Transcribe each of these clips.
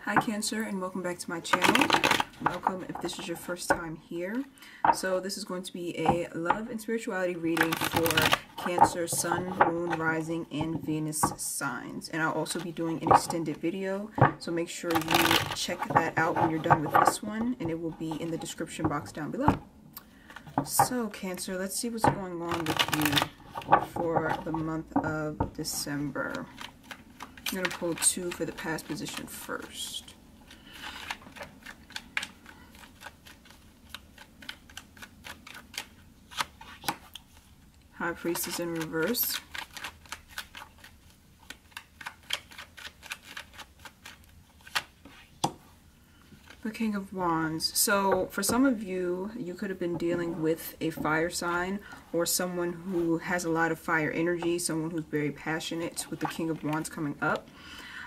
Hi Cancer, and welcome back to my channel. Welcome if this is your first time here. So this is going to be a love and spirituality reading for Cancer, Sun, Moon, Rising, and Venus signs. And I'll also be doing an extended video, so make sure you check that out when you're done with this one, and it will be in the description box down below. So Cancer, let's see what's going on with you for the month of December. I'm going to pull two for the past position first. High Priestess in reverse. The King of Wands. So for some of you, you could have been dealing with a fire sign or someone who has a lot of fire energy, someone who's very passionate, with the King of Wands coming up.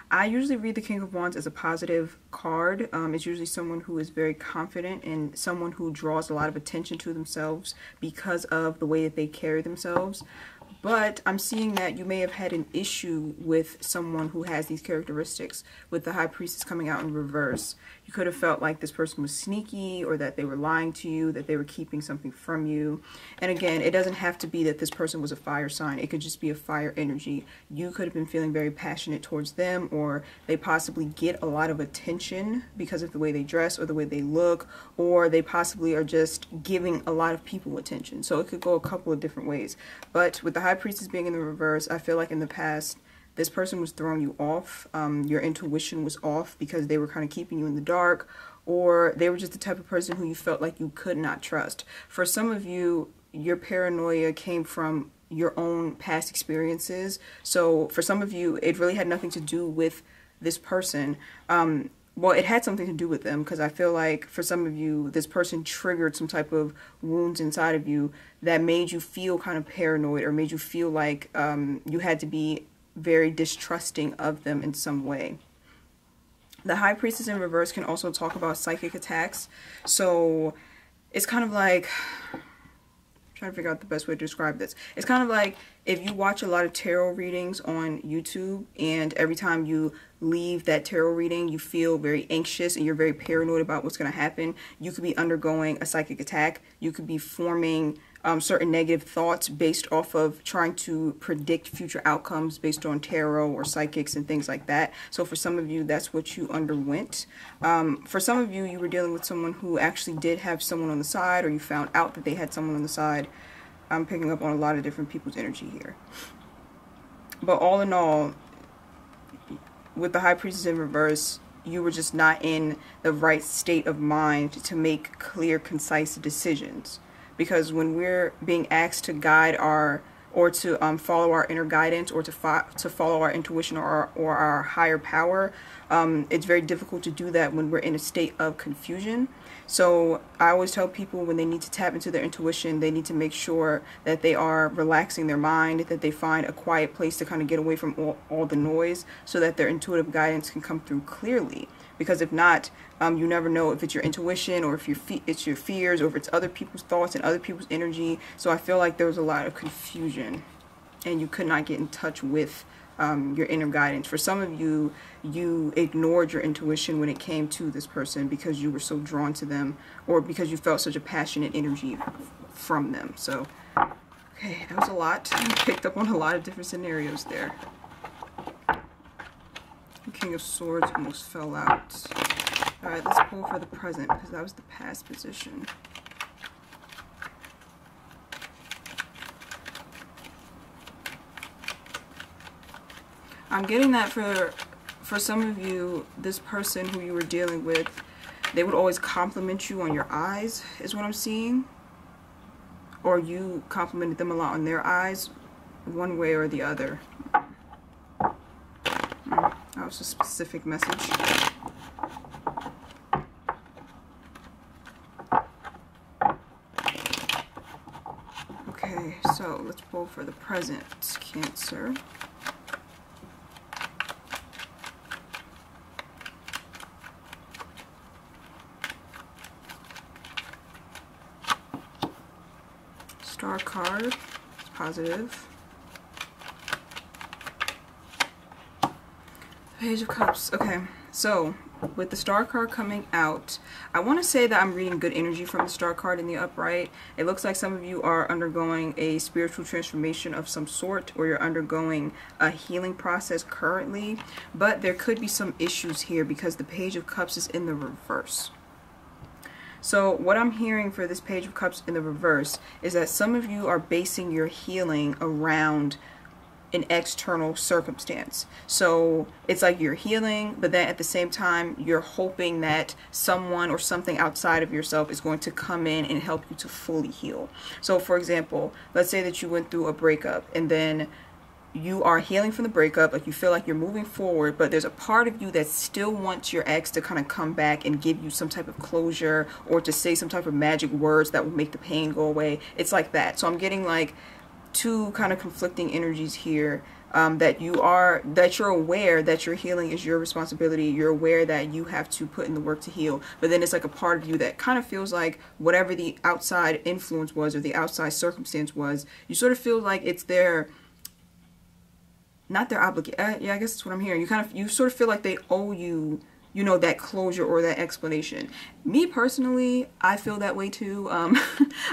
I usually read the King of Wands as a positive card. It's usually someone who is very confident and someone who draws a lot of attention to themselves because of the way that they carry themselves. But I'm seeing that you may have had an issue with someone who has these characteristics. With the High Priestess coming out in reverse, you could have felt like this person was sneaky, or that they were lying to you, that they were keeping something from you. And again, it doesn't have to be that this person was a fire sign. It could just be a fire energy. You could have been feeling very passionate towards them, or they possibly get a lot of attention because of the way they dress or the way they look, or they possibly are just giving a lot of people attention. So it could go a couple of different ways. But with the High Priestess being in the reverse, I feel like in the past, this person was throwing you off. Your intuition was off because they were kind of keeping you in the dark, or they were just the type of person who you felt like you could not trust. For some of you, your paranoia came from your own past experiences. So for some of you, it really had nothing to do with this person. Well, it had something to do with them, because I feel like for some of you, this person triggered some type of wounds inside of you that made you feel kind of paranoid, or made you feel like you had to be very distrusting of them in some way. The High Priestess in reverse can also talk about psychic attacks. So it's kind of like, I'm trying to figure out the best way to describe this. It's kind of like if you watch a lot of tarot readings on YouTube, and every time you leave that tarot reading, you feel very anxious and you're very paranoid about what's going to happen. You could be undergoing a psychic attack. You could be forming certain negative thoughts based off of trying to predict future outcomes based on tarot or psychics and things like that. So for some of you, that's what you underwent. For some of you, you were dealing with someone who actually did have someone on the side, or you found out that they had someone on the side. I'm picking up on a lot of different people's energy here. But all in all, with the High Priestess in reverse, you were just not in the right state of mind to make clear, concise decisions. Because when we're being asked to guide our, or to follow our inner guidance, or to follow our intuition or our higher power, it's very difficult to do that when we're in a state of confusion. So I always tell people, when they need to tap into their intuition, they need to make sure that they are relaxing their mind, that they find a quiet place to kind of get away from all the noise, so that their intuitive guidance can come through clearly. Because if not, you never know if it's your intuition, or if it's your fears, or if it's other people's thoughts and other people's energy. So I feel like there was a lot of confusion, and you could not get in touch with your inner guidance. For some of you, you ignored your intuition when it came to this person because you were so drawn to them, or because you felt such a passionate energy from them. So, okay, that was a lot. I picked up on a lot of different scenarios there. The King of Swords almost fell out. Alright, let's pull for the present, because that was the past position. I'm getting that for some of you, this person who you were dealing with, they would always compliment you on your eyes, is what I'm seeing. Or you complimented them a lot on their eyes, one way or the other. That was a specific message. Okay, so let's pull for the present, Cancer. Star card, it's positive. Page of Cups. Okay, So, with the Star card coming out, I want to say that I'm reading good energy from the Star card in the upright. It looks like some of you are undergoing a spiritual transformation of some sort, or you're undergoing a healing process currently, but there could be some issues here because the Page of Cups is in the reverse. So what I'm hearing for this Page of Cups in the reverse is that some of you are basing your healing around an external circumstance. So it's like you're healing, but then at the same time you're hoping that someone or something outside of yourself is going to come in and help you to fully heal. So for example, let's say that you went through a breakup and then you are healing from the breakup, like you feel like you're moving forward, but there's a part of you that still wants your ex to kind of come back and give you some type of closure, or to say some type of magic words that will make the pain go away. It's like that. So I'm getting like two kind of conflicting energies here, that you're aware that your healing is your responsibility. You're aware that you have to put in the work to heal, but then it's like a part of you that kind of feels like whatever the outside influence was or the outside circumstance was, you sort of feel like it's their, not their obligation. Yeah, I guess that's what I'm hearing. You sort of feel like they owe you, you know, that closure or that explanation. Me personally, I feel that way too.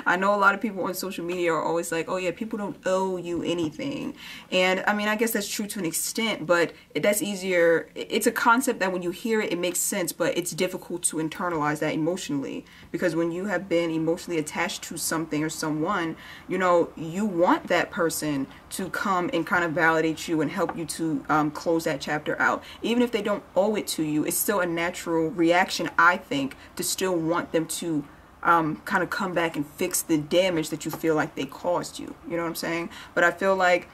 I know a lot of people on social media are always like, oh yeah, people don't owe you anything. And I mean, I guess that's true to an extent, but that's easier. It's a concept that when you hear it, it makes sense, but it's difficult to internalize that emotionally, because when you have been emotionally attached to something or someone, you know, you want that person to come and kind of validate you and help you to close that chapter out. Even if they don't owe it to you, it's still a natural reaction, I think, to still want them to kind of come back and fix the damage that you feel like they caused you. You know what I'm saying? But I feel like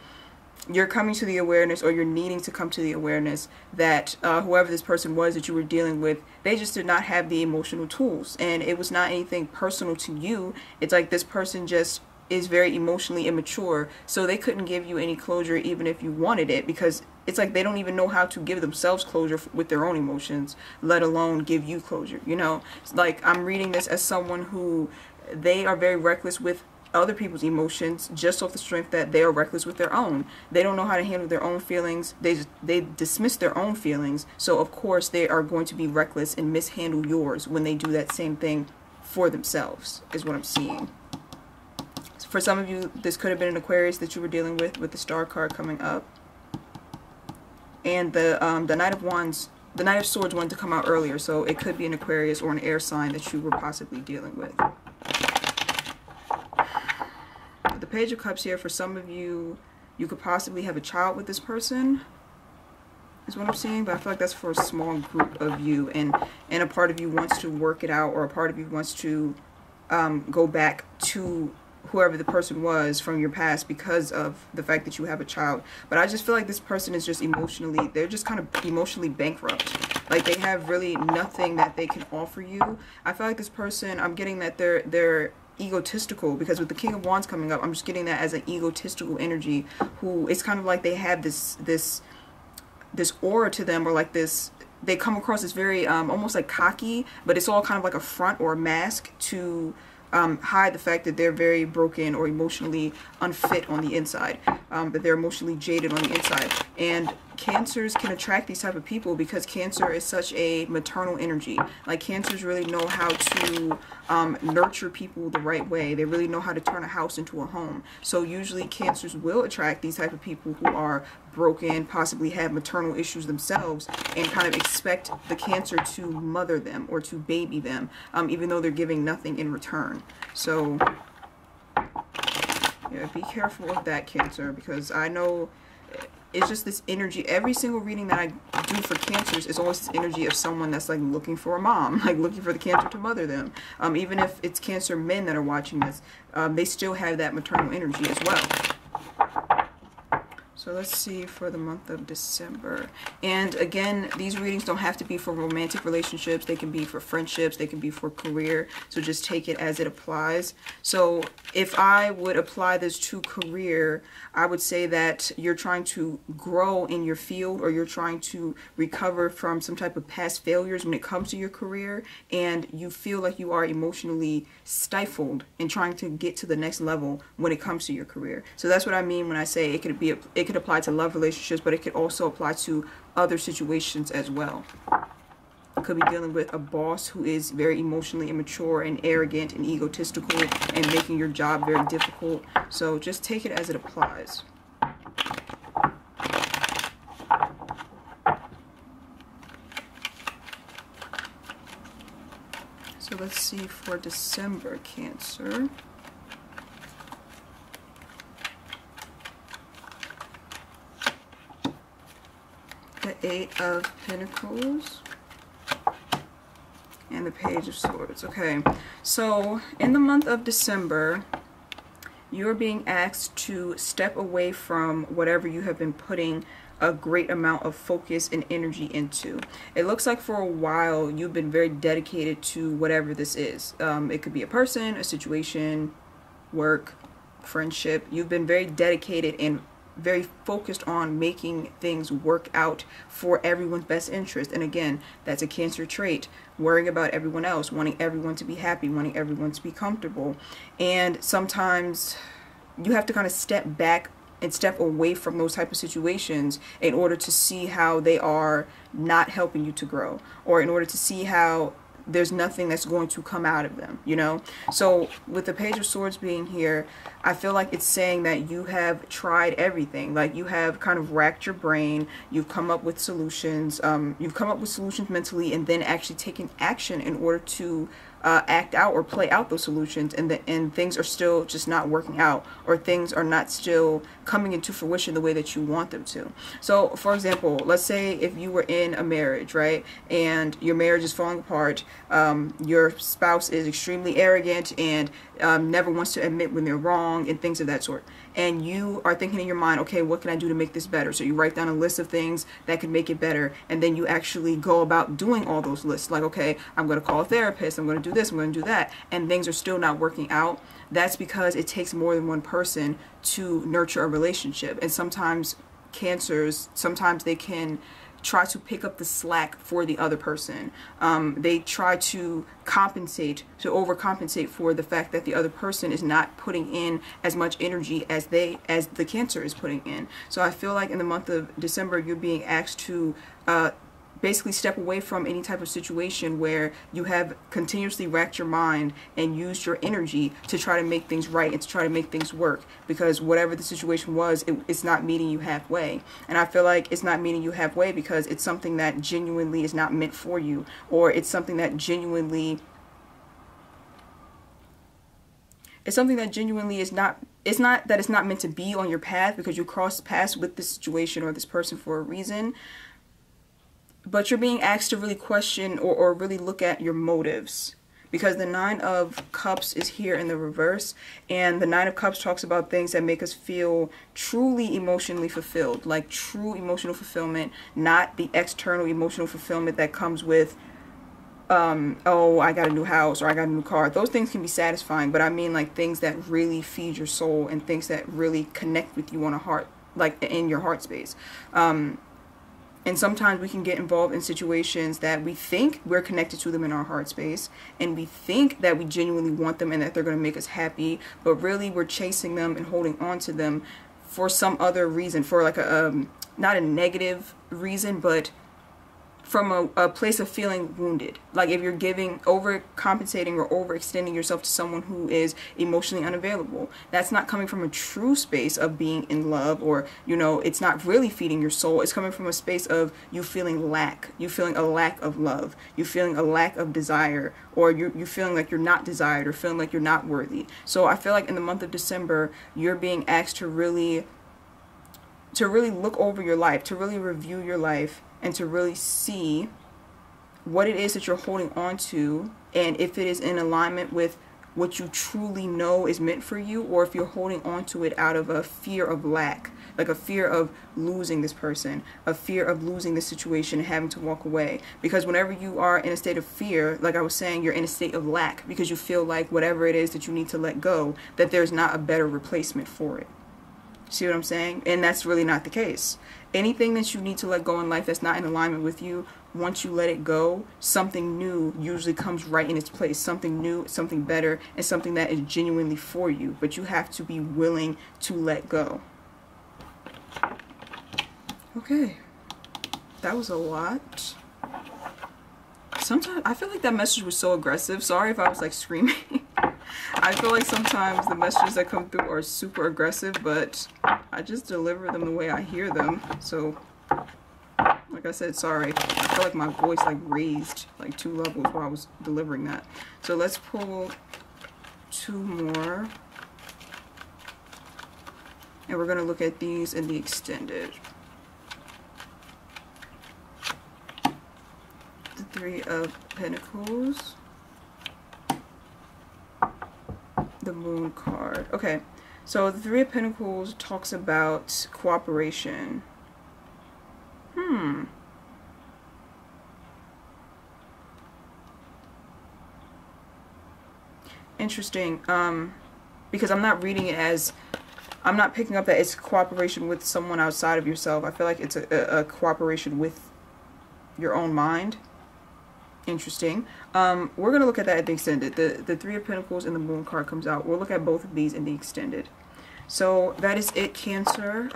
you're coming to the awareness, or you're needing to come to the awareness, that whoever this person was that you were dealing with, they just did not have the emotional tools. And it was not anything personal to you. It's like this person just is very emotionally immature, so they couldn't give you any closure even if you wanted it, because it's like they don't even know how to give themselves closure with their own emotions, let alone give you closure. You know, it's like I'm reading this as someone who, they are very reckless with other people's emotions just off the strength that they are reckless with their own. They don't know how to handle their own feelings. They dismiss their own feelings, so of course they are going to be reckless and mishandle yours when they do that same thing for themselves, is what I'm seeing. For some of you, this could have been an Aquarius that you were dealing with the Star card coming up. And the Knight of Wands, the Knight of Swords wanted to come out earlier, so it could be an Aquarius or an air sign that you were possibly dealing with. The Page of Cups here, for some of you, you could possibly have a child with this person, is what I'm seeing, but I feel like that's for a small group of you, and a part of you wants to work it out, or a part of you wants to go back to whoever the person was from your past because of the fact that you have a child. But I just feel like this person is just emotionally, they're just kind of emotionally bankrupt. Like they have really nothing that they can offer you. I feel like this person, I'm getting that they're egotistical, because with the King of Wands coming up, I'm just getting that as an egotistical energy, who it's kind of like they have this aura to them, or like this, they come across as very almost like cocky, but it's all kind of like a front or a mask to hide the fact that they're very broken or emotionally unfit on the inside, that they're emotionally jaded on the inside. And Cancers can attract these type of people because Cancer is such a maternal energy. Like Cancers really know how to nurture people the right way. They really know how to turn a house into a home. So usually Cancers will attract these type of people who are broken, possibly have maternal issues themselves, and kind of expect the Cancer to mother them or to baby them, even though they're giving nothing in return. So yeah, be careful of that, Cancer, because I know it's just this energy. Every single reading that I do for Cancers is always this energy of someone that's like looking for a mom, like looking for the Cancer to mother them. Even if it's Cancer men that are watching this, they still have that maternal energy as well. So let's see for the month of December. And again, these readings don't have to be for romantic relationships. They can be for friendships. They can be for career. So just take it as it applies. So if I would apply this to career, I would say that you're trying to grow in your field, or you're trying to recover from some type of past failures when it comes to your career, and you feel like you are emotionally stifled in trying to get to the next level when it comes to your career. So that's what I mean when I say it could apply to love relationships, but it could also apply to other situations as well. could be dealing with a boss who is very emotionally immature and arrogant and egotistical and making your job very difficult. So just take it as it applies. So let's see for December, Cancer. The Eight of Pentacles and the Page of Swords. Okay, so in the month of December, you're being asked to step away from whatever you have been putting a great amount of focus and energy into. It looks like for a while you've been very dedicated to whatever this is. It could be a person, a situation, work, friendship. You've been very dedicated and very focused on making things work out for everyone's best interest. And again, that's a Cancer trait, worrying about everyone else, wanting everyone to be happy, wanting everyone to be comfortable. And sometimes you have to kind of step back and step away from those type of situations in order to see how they are not helping you to grow, or in order to see how there's nothing that's going to come out of them, you know? So with the Page of Swords being here, I feel like it's saying that you have tried everything. Like, you have kind of racked your brain, you've come up with solutions, mentally, and then actually taken action in order to act out or play out those solutions, and things are still just not working out, or things are not still coming into fruition the way that you want them to. So for example, let's say if you were in a marriage, right, and your marriage is falling apart, your spouse is extremely arrogant and never wants to admit when they're wrong and things of that sort, and you are thinking in your mind, okay, what can I do to make this better? So you write down a list of things that could make it better, and then you actually go about doing all those lists, like, okay, I'm going to call a therapist, I'm going to do this, I'm going to do that, and things are still not working out. That's because it takes more than one person to nurture a relationship. And sometimes Cancers, sometimes they can try to pick up the slack for the other person. They try to compensate, to overcompensate for the fact that the other person is not putting in as much energy as the Cancer is putting in. So I feel like in the month of December, you're being asked to basically step away from any type of situation where you have continuously racked your mind and used your energy to try to make things right and to try to make things work, because whatever the situation was, it's not meeting you halfway. And I feel like it's not meeting you halfway because it's something that genuinely is not meant for you, or it's something that genuinely is not, it's not that it's not meant to be on your path because you crossed paths with this situation or this person for a reason. But you're being asked to really question or really look at your motives, because the Nine of Cups is here in the reverse, and the Nine of Cups talks about things that make us feel truly emotionally fulfilled, like true emotional fulfillment, not the external emotional fulfillment that comes with oh, I got a new house or I got a new car. Those things can be satisfying, but I mean like things that really feed your soul and things that really connect with you on a heart, like in your heart space. And sometimes we can get involved in situations that we think we're connected to them in our heart space, and we think that we genuinely want them and that they're going to make us happy, but really we're chasing them and holding on to them for some other reason, for like a not a negative reason, but from a place of feeling wounded. Like if you're overcompensating or overextending yourself to someone who is emotionally unavailable, that's not coming from a true space of being in love, or, you know, it's not really feeding your soul. It's coming from a space of you feeling lack. You feeling a lack of love. You feeling a lack of desire, or you feeling like you're not desired, or feeling like you're not worthy. So I feel like in the month of December, you're being asked to really look over your life, to really review your life, and to really see what it is that you're holding on to, and if it is in alignment with what you truly know is meant for you, or if you're holding on to it out of a fear of lack, like a fear of losing this person, a fear of losing this situation and having to walk away. Because whenever you are in a state of fear, like I was saying, you're in a state of lack because you feel like whatever it is that you need to let go, that there's not a better replacement for it. See what I'm saying? And that's really not the case. Anything that you need to let go in life that's not in alignment with you, once you let it go, something new usually comes right in its place. Something new, something better, and something that is genuinely for you. But you have to be willing to let go. Okay. That was a lot. Sometimes I feel like that message was so aggressive. Sorry if I was like screaming. I feel like sometimes the messages that come through are super aggressive, but I just deliver them the way I hear them. So, like I said, sorry. I feel like my voice like raised like 2 levels while I was delivering that. So let's pull 2 more. And we're going to look at these in the extended. The 3 of Pentacles. The Moon card. Okay, so the 3 of Pentacles talks about cooperation. Interesting. Because I'm not reading it as, I'm not picking up that it's cooperation with someone outside of yourself. I feel like it's a cooperation with your own mind. Interesting. We're going to look at that at the extended. The 3 of Pentacles and the Moon card comes out. We'll look at both of these in the extended. So that is it, Cancer.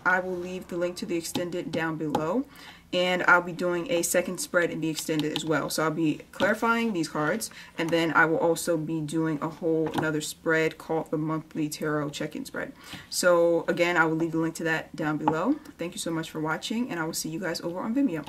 I will leave the link to the extended down below. And I'll be doing a second spread in the extended as well. So I'll be clarifying these cards, and then I will also be doing a whole another spread called the monthly tarot check-in spread. So again, I will leave the link to that down below. Thank you so much for watching, and I will see you guys over on Vimeo.